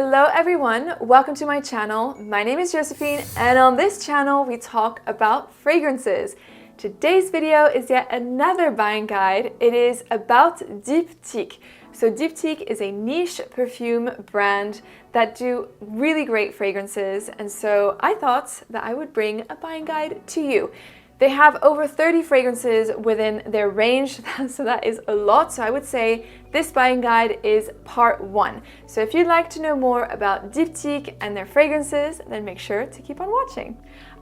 Hello everyone, welcome to my channel. My name is Josephine and on this channel we talk about fragrances. Today's video is yet another buying guide. It is about Diptyque. So Diptyque is a niche perfume brand that do really great fragrances, and so I thought that I would bring a buying guide to you. They have over 30 fragrances within their range, so that is a lot. So I would say this buying guide is part 1. So if you'd like to know more about Diptyque and their fragrances, then make sure to keep on watching.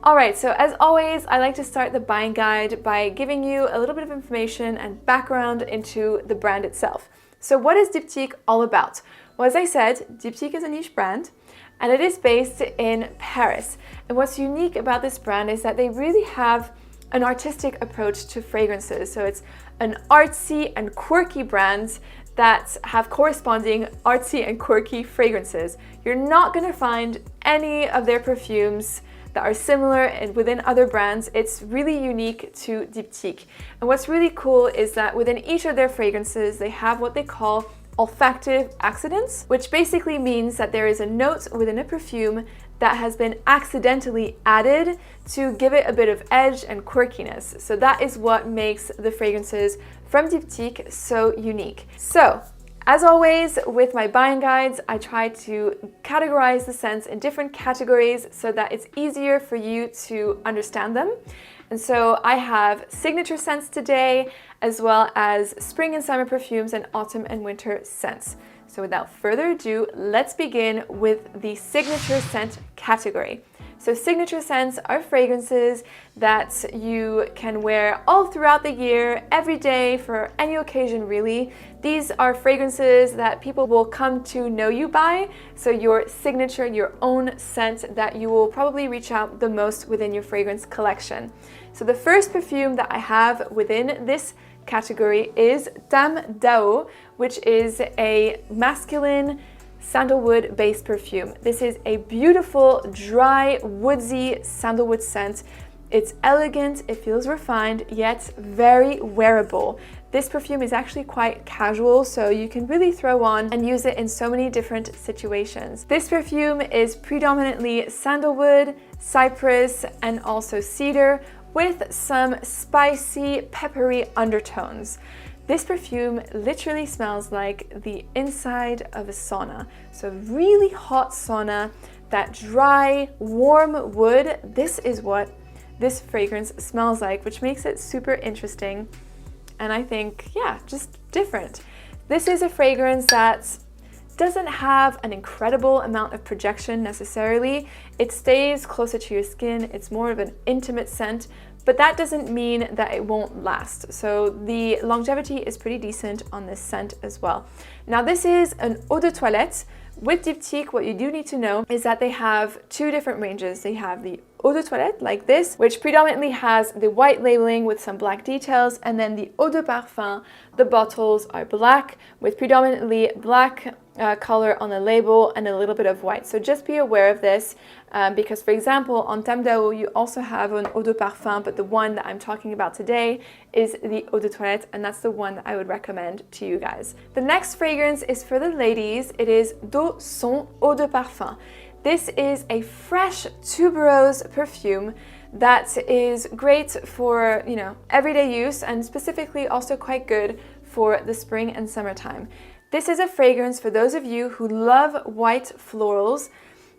Alright, so as always, I like to start the buying guide by giving you a little bit of information and background into the brand itself. So what is Diptyque all about? Well, as I said, Diptyque is a niche brand, and it is based in Paris. And what's unique about this brand is that they really have an artistic approach to fragrances. So it's an artsy and quirky brand that have corresponding artsy and quirky fragrances. You're not going to find any of their perfumes that are similar within other brands. It's really unique to Diptyque. And what's really cool is that within each of their fragrances, they have what they call olfactive accidents, which basically means that there is a note within a perfume that has been accidentally added to give it a bit of edge and quirkiness. So that is what makes the fragrances from Diptyque so unique. So, as always with my buying guides, I try to categorize the scents in different categories so that it's easier for you to understand them. And so I have signature scents today, as well as spring and summer perfumes and autumn and winter scents. So without further ado, let's begin with the signature scent category. So signature scents are fragrances that you can wear all throughout the year, every day, for any occasion really. These are fragrances that people will come to know you by. So your signature, your own scent that you will probably reach out the most within your fragrance collection. So the first perfume that I have within this category is Dame d'Ao, which is a masculine sandalwood based perfume. This is a beautiful, dry, woodsy sandalwood scent. It's elegant, it feels refined, yet very wearable. This perfume is actually quite casual, so you can really throw on and use it in so many different situations. This perfume is predominantly sandalwood, cypress, and also cedar, with some spicy, peppery undertones. This perfume literally smells like the inside of a sauna. So really hot sauna, that dry, warm wood. This is what this fragrance smells like, which makes it super interesting. And I think, yeah, just different. This is a fragrance that doesn't have an incredible amount of projection necessarily. It stays closer to your skin. It's more of an intimate scent, but that doesn't mean that it won't last. So the longevity is pretty decent on this scent as well. Now this is an eau de toilette. With Diptyque, what you do need to know is that they have two different ranges. They have the eau de toilette like this, which predominantly has the white labeling with some black details, and then the eau de parfum. The bottles are black with predominantly black color on the label and a little bit of white. So just be aware of this because, for example, on Dame d'Ao you also have an eau de parfum, but the one that I'm talking about today is the eau de toilette, and that's the one that I would recommend to you guys. The next fragrance is for the ladies. It is D'Eau Son Eau de Parfum. This is a fresh tuberose perfume that is great for, everyday use, and specifically also quite good for the spring and summertime. This is a fragrance for those of you who love white florals,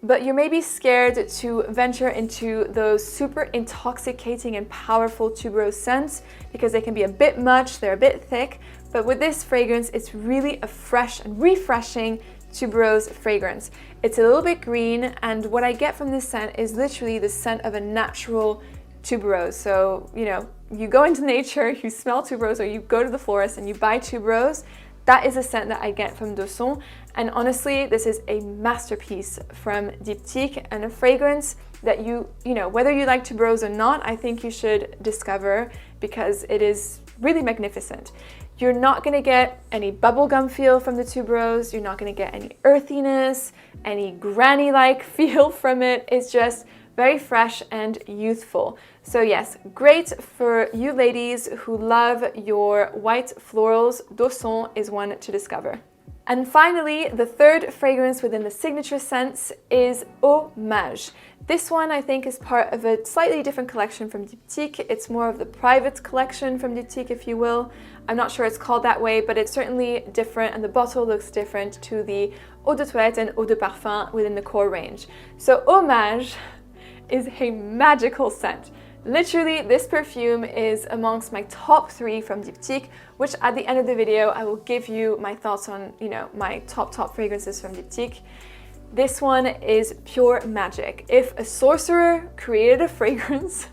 but you're maybe scared to venture into those super intoxicating and powerful tuberose scents because they can be a bit much, they're a bit thick. But with this fragrance, it's really a fresh and refreshing tuberose fragrance. It's a little bit green, and what I get from this scent is literally the scent of a natural tuberose. So, you go into nature, you smell tuberose, or you go to the florist and you buy tuberose. That is a scent that I get from D'Eau Son, and honestly, this is a masterpiece from Diptyque and a fragrance that whether you like tuberose or not, I think you should discover because it is really magnificent. You're not going to get any bubblegum feel from the tuberose, you're not going to get any earthiness, any granny-like feel from it. It's just very fresh and youthful. So yes, great for you ladies who love your white florals. D'Eau Son is one to discover. And finally, the third fragrance within the signature scents is MAGE. This one I think is part of a slightly different collection from Diptyque. It's more of the private collection from Diptyque, if you will. I'm not sure it's called that way, but it's certainly different and the bottle looks different to the eau de toilette and eau de parfum within the core range. So MAGE is a magical scent. Literally, this perfume is amongst my top 3 from Diptyque, which at the end of the video, I will give you my thoughts on, my top fragrances from Diptyque. This one is pure magic. If a sorcerer created a fragrance,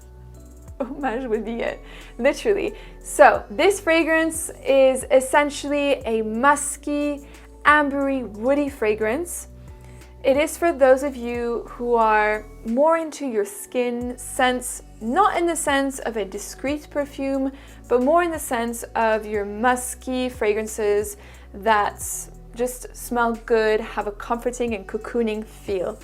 MAGE would be it, literally. So this fragrance is essentially a musky, ambery, woody fragrance. It is for those of you who are more into your skin scents, not in the sense of a discreet perfume, but more in the sense of your musky fragrances that just smell good, have a comforting and cocooning feel.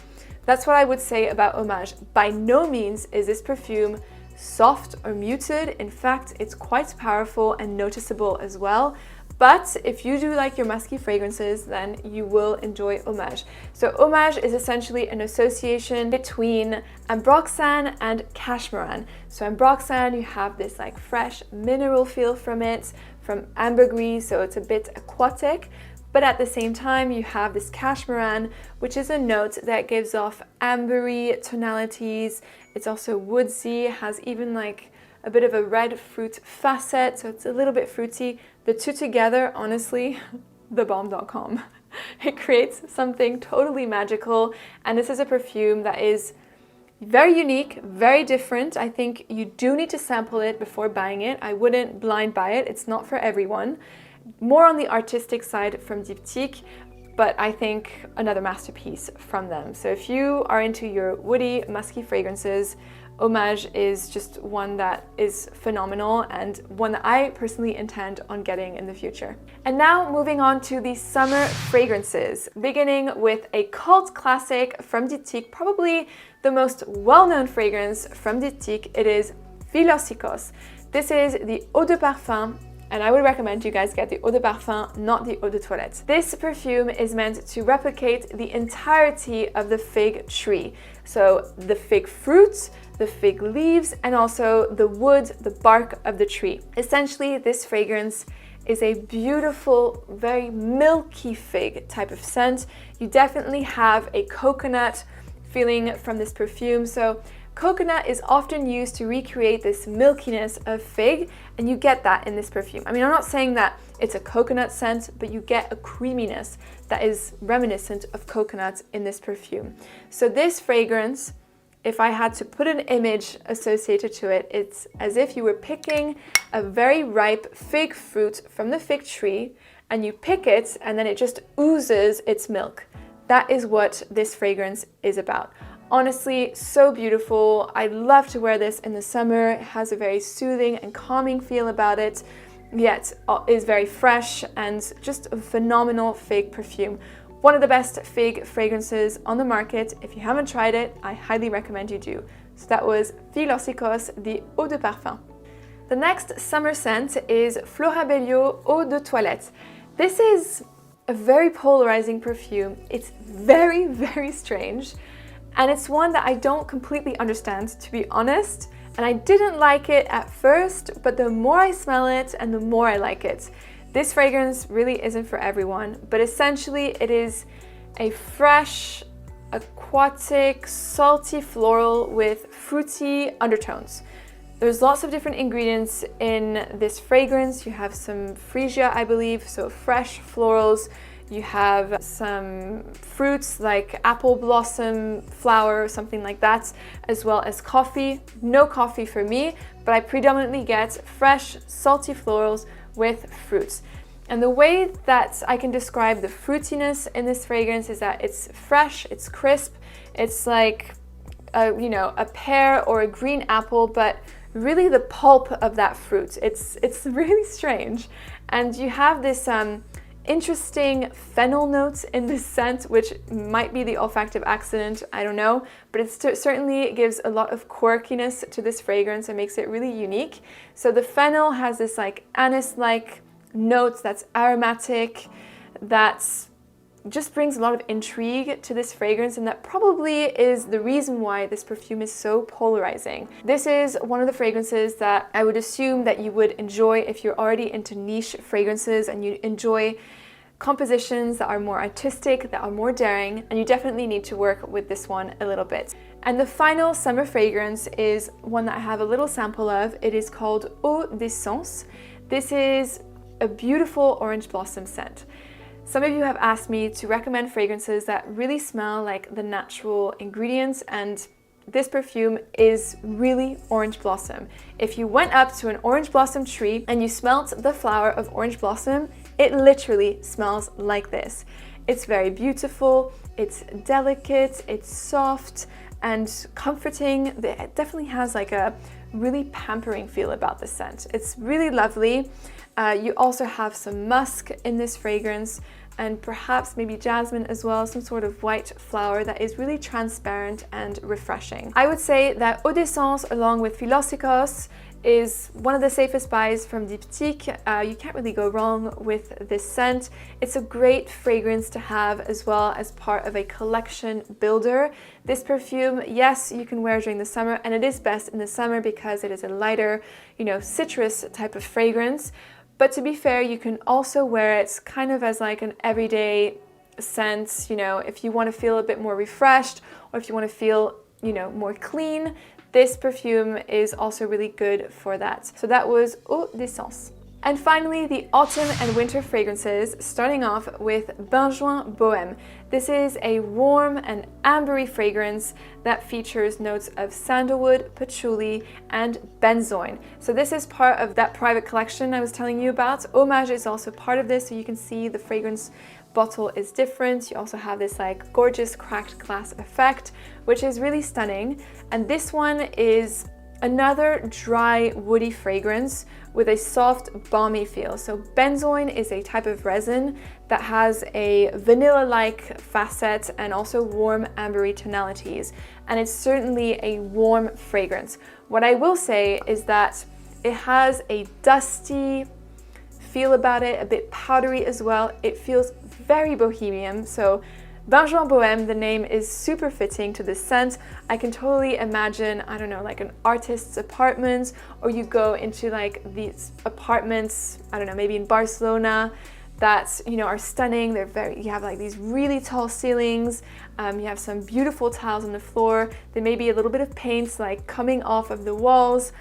That's what I would say about MAGE. By no means is this perfume soft or muted. In fact, it's quite powerful and noticeable as well. But if you do like your musky fragrances, then you will enjoy MAGE. So MAGE is essentially an association between ambroxan and cashmeran. So ambroxan, you have this like fresh mineral feel from it, from ambergris, so it's a bit aquatic. But at the same time, you have this cashmeran, which is a note that gives off ambery tonalities. It's also woodsy, has even like a bit of a red fruit facet, so it's a little bit fruity. The two together, honestly, thebomb.com. It creates something totally magical, and this is a perfume that is very unique, very different. I think you do need to sample it before buying it. I wouldn't blind buy it, it's not for everyone. More on the artistic side from Diptyque, but I think another masterpiece from them. So if you are into your woody, musky fragrances, MAGE is just one that is phenomenal and one that I personally intend on getting in the future. And now moving on to the summer fragrances, beginning with a cult classic from Diptyque, probably the most well-known fragrance from Diptyque. It is PHILOSYKOS. This is the eau de parfum, and I would recommend you guys get the eau de parfum, not the eau de toilette. This perfume is meant to replicate the entirety of the fig tree. So the fig fruit, the fig leaves, and also the wood, the bark of the tree. Essentially, this fragrance is a beautiful, very milky fig type of scent. You definitely have a coconut feeling from this perfume. So coconut is often used to recreate this milkiness of fig, and you get that in this perfume. I mean, I'm not saying that it's a coconut scent, but you get a creaminess that is reminiscent of coconut in this perfume. So this fragrance, if I had to put an image associated to it, it's as if you were picking a very ripe fig fruit from the fig tree, and you pick it and then it just oozes its milk. That is what this fragrance is about. Honestly, so beautiful. I love to wear this in the summer. It has a very soothing and calming feel about it, yet is very fresh and just a phenomenal fig perfume. One of the best fig fragrances on the market. If you haven't tried it, I highly recommend you do. So that was PHILOSYKOS, the eau de parfum. The next summer scent is FLORABELLIO eau de toilette. This is a very polarizing perfume. It's very, very strange. And it's one that I don't completely understand, to be honest. And I didn't like it at first, but the more I smell it and the more I like it. This fragrance really isn't for everyone, but essentially it is a fresh, aquatic, salty floral with fruity undertones. There's lots of different ingredients in this fragrance. You have some freesia, I believe, so fresh florals. You have some fruits like apple blossom flower, something like that, as well as coffee. No coffee for me, but I predominantly get fresh, salty florals with fruits. And the way that I can describe the fruitiness in this fragrance is that it's fresh, it's crisp, it's like a pear or a green apple, but really the pulp of that fruit. It's really strange. And you have this interesting fennel notes in this scent, which might be the olfactive accident, I don't know, but it certainly gives a lot of quirkiness to this fragrance and makes it really unique. So the fennel has this like anise-like notes that's aromatic, that just brings a lot of intrigue to this fragrance, and that probably is the reason why this perfume is so polarizing. This is one of the fragrances that I would assume that you would enjoy if you're already into niche fragrances and you enjoy compositions that are more artistic, that are more daring, and you definitely need to work with this one a little bit. And the final summer fragrance is one that I have a little sample of. It is called Eau d'Essence. This is a beautiful orange blossom scent. Some of you have asked me to recommend fragrances that really smell like the natural ingredients, and this perfume is really orange blossom. If you went up to an orange blossom tree and you smelt the flower of orange blossom, it literally smells like this. It's very beautiful, it's delicate, it's soft and comforting. It definitely has like a really pampering feel about the scent. It's really lovely. You also have some musk in this fragrance, and perhaps maybe jasmine as well, some sort of white flower that is really transparent and refreshing. I would say that Eau d'Essence along with PHILOSYKOS is one of the safest buys from Diptyque. You can't really go wrong with this scent. It's a great fragrance to have as well as part of a collection builder. This perfume, yes, you can wear during the summer, and it is best in the summer because it is a lighter, citrus type of fragrance. But to be fair, you can also wear it kind of as like an everyday scent, if you want to feel a bit more refreshed, or if you want to feel, more clean. This perfume is also really good for that. So that was Eau d'Essence. And finally, the autumn and winter fragrances, starting off with BENJOIN BOHÈME. This is a warm and ambery fragrance that features notes of sandalwood, patchouli, and benzoin. So this is part of that private collection I was telling you about. MAGE is also part of this, so you can see the fragrance bottle is different. You also have this like gorgeous cracked glass effect, which is really stunning. And this one is another dry, woody fragrance with a soft, balmy feel. So benzoin is a type of resin that has a vanilla-like facet and also warm, ambery tonalities. And it's certainly a warm fragrance. What I will say is that it has a dusty feel about it, a bit powdery as well. It feels very bohemian. So BENJOIN BOHÈME, the name is super fitting to this scent. I can totally imagine, I don't know, like an artist's apartment, or you go into like these apartments, I don't know, maybe in Barcelona that, are stunning. You have like these really tall ceilings. You have some beautiful tiles on the floor. There may be a little bit of paint like coming off of the walls.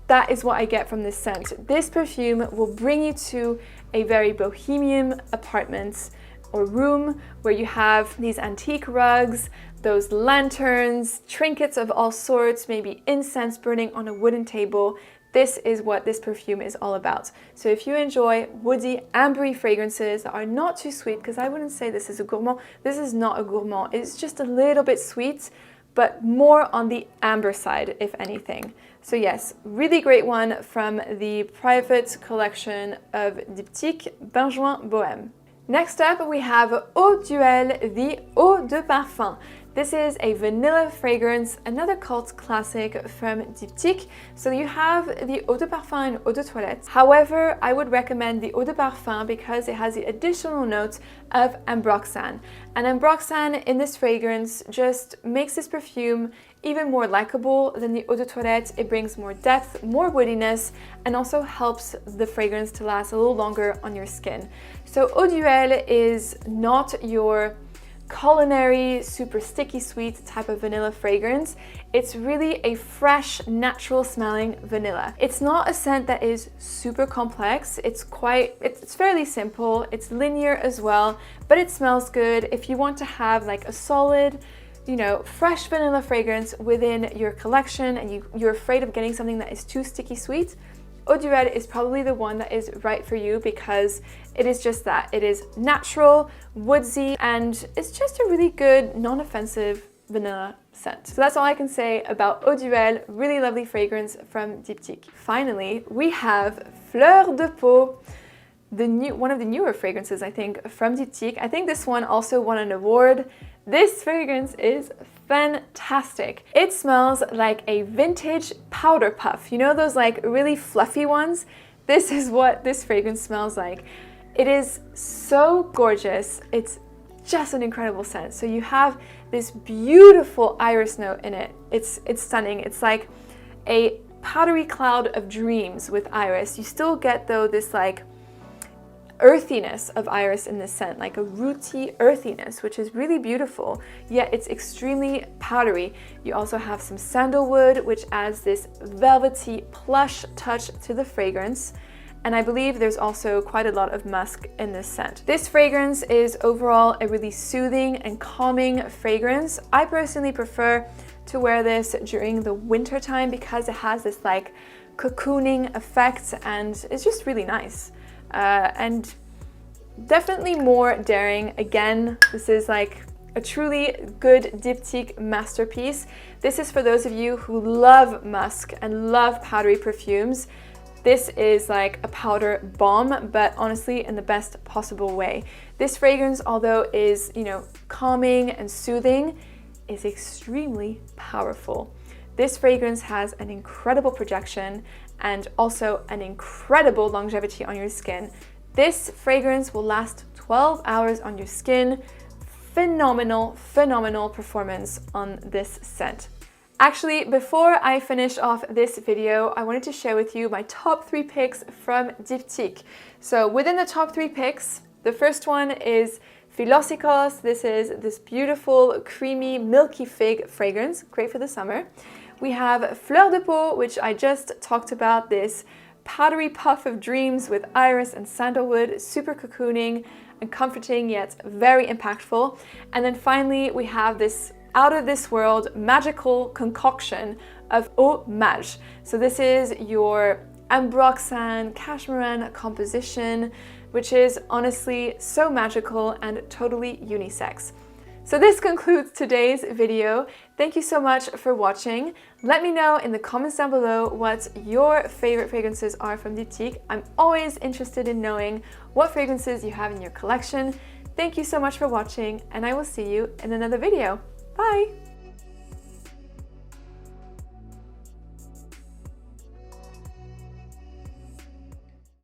That is what I get from this scent. This perfume will bring you to a very bohemian apartment or room where you have these antique rugs, those lanterns, trinkets of all sorts, maybe incense burning on a wooden table. This is what this perfume is all about. So if you enjoy woody, ambery fragrances that are not too sweet, because I wouldn't say this is a gourmand, this is not a gourmand, it's just a little bit sweet, but more on the amber side, if anything. So yes, really great one from the private collection of Diptyque, BENJOIN BOHÈME. Next up, we have Eau DUELLE, the Eau de Parfum. This is a vanilla fragrance, another cult classic from Diptyque. So you have the Eau de Parfum and Eau de Toilette. However, I would recommend the Eau de Parfum because it has the additional notes of ambroxan. And ambroxan in this fragrance just makes this perfume even more likable than the Eau de Toilette. It brings more depth, more woodiness, and also helps the fragrance to last a little longer on your skin. So Eau DUELLE is not your culinary, super sticky sweet type of vanilla fragrance. It's really a fresh, natural smelling vanilla. It's not a scent that is super complex. It's fairly simple. It's linear as well, but it smells good. If you want to have like a solid, fresh vanilla fragrance within your collection and you're afraid of getting something that is too sticky sweet, Eau DUELLE is probably the one that is right for you because it is just that. It is natural, woodsy, and it's just a really good, non-offensive vanilla scent. So that's all I can say about Eau DUELLE, really lovely fragrance from Diptyque. Finally, we have Fleur de Peau, one of the newer fragrances, I think, from Diptyque. I think this one also won an award. This fragrance is fantastic. It smells like a vintage powder puff. You know those like really fluffy ones? This is what this fragrance smells like. It is so gorgeous. It's just an incredible scent. So you have this beautiful iris note in it. It's stunning. It's like a powdery cloud of dreams with iris. You still get though this like earthiness of iris in this scent, like a rooty earthiness, which is really beautiful, yet it's extremely powdery. You also have some sandalwood, which adds this velvety plush touch to the fragrance. And I believe there's also quite a lot of musk in this scent. This fragrance is overall a really soothing and calming fragrance. I personally prefer to wear this during the winter time because it has this like cocooning effect and it's just really nice. And definitely more daring. Again, this is like a truly good Diptyque masterpiece. This is for those of you who love musk and love powdery perfumes. This is like a powder bomb, but honestly in the best possible way. This fragrance, although is, you know, calming and soothing, is extremely powerful. This fragrance has an incredible projection and also an incredible longevity on your skin. This fragrance will last 12 hours on your skin. Phenomenal, phenomenal performance on this scent. Actually, before I finish off this video, I wanted to share with you my top 3 picks from Diptyque. So within the top 3 picks, the first one is PHILOSYKOS. This is this beautiful, creamy, milky fig fragrance, great for the summer. We have Fleur de Peau, which I just talked about, this powdery puff of dreams with iris and sandalwood, super cocooning and comforting yet very impactful. And then finally we have this out of this world magical concoction of MAGE. So this is your ambroxan cashmeran composition, which is honestly so magical and totally unisex. So this concludes today's video. Thank you so much for watching. Let me know in the comments down below what your favorite fragrances are from Diptyque. I'm always interested in knowing what fragrances you have in your collection. Thank you so much for watching, and I will see you in another video. Bye!